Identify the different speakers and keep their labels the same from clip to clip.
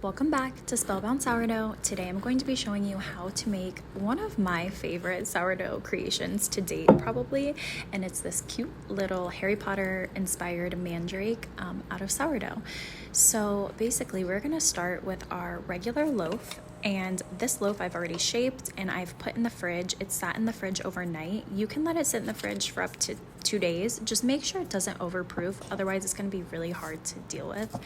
Speaker 1: Welcome back to Spellbound Sourdough. Today I'm going to be showing you how to make one of my favorite sourdough creations to date probably, and it's this cute little Harry Potter inspired mandrake out of sourdough. So basically we're going to start with our regular loaf, and this loaf I've already shaped and I've put in the fridge. It sat in the fridge overnight. You can let it sit in the fridge for up to 2 days. Just make sure it doesn't overproof, otherwise it's going to be really hard to deal with.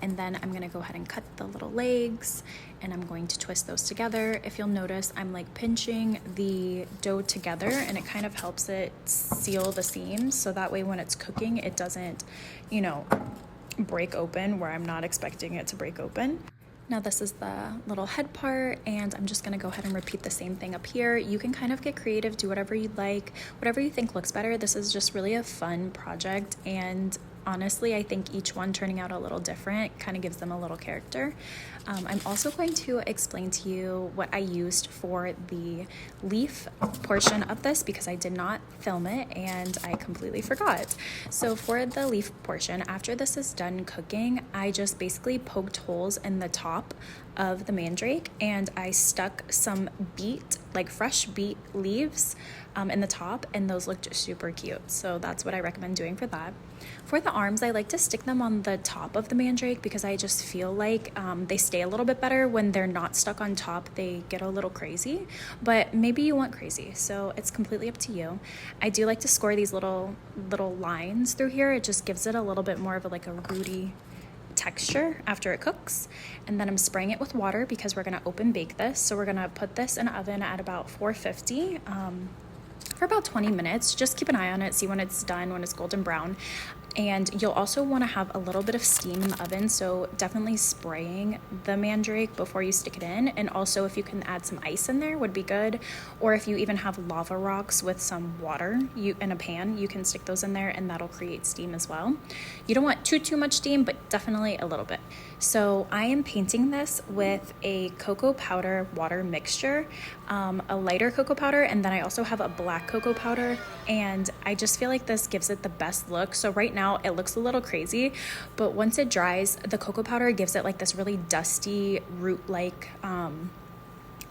Speaker 1: And then I'm going to go ahead and cut the little legs, and I'm going to twist those together. If you'll notice, I'm like pinching the dough together, and it kind of helps it seal the seams, so that way when it's cooking it doesn't, break open where I'm not expecting it to break open. Now this is the little head part, and I'm just gonna go ahead and repeat the same thing up here. You can kind of get creative, do whatever you'd like, whatever you think looks better. This is just really a fun project, and honestly, I think each one turning out a little different kind of gives them a little character. I'm also going to explain to you what I used for the leaf portion of this because I did not film it and I completely forgot. So for the leaf portion, after this is done cooking, I just basically poked holes in the top of the mandrake, and I stuck some beet, like fresh beet leaves in the top, and those looked super cute. So that's what I recommend doing for that. For the arms, I like to stick them on the top of the mandrake because I just feel like they stay a little bit better when they're not stuck on top. They get a little crazy, but maybe you want crazy, so it's completely up to you. I do like to score these little lines through here. It just gives it a little bit more of a rooty texture after it cooks. And then I'm spraying it with water because we're going to open bake this. So we're going to put this in the oven at about 450 for about 20 minutes. Just keep an eye on it, see when it's done, when it's golden brown. And you'll also want to have a little bit of steam in the oven, so definitely spraying the mandrake before you stick it in. And also if you can add some ice in there would be good, or if you even have lava rocks with some water in a pan, you can stick those in there and that'll create steam as well. You don't want too much steam, but definitely a little bit. So I am painting this with a cocoa powder water mixture, a lighter cocoa powder, and then I also have a black cocoa powder, and I just feel like this gives it the best look. So right now it looks a little crazy, but once it dries, the cocoa powder gives it like this really dusty root-like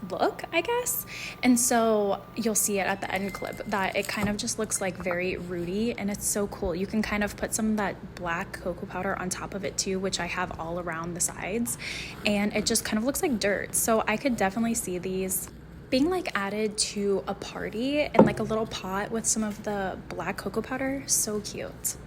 Speaker 1: look, I guess. And so you'll see it at the end clip that it kind of just looks like very rooty, and it's so cool. You can kind of put some of that black cocoa powder on top of it too, which I have all around the sides, and it just kind of looks like dirt. So I could definitely see these being like added to a party in like a little pot with some of the black cocoa powder. So cute.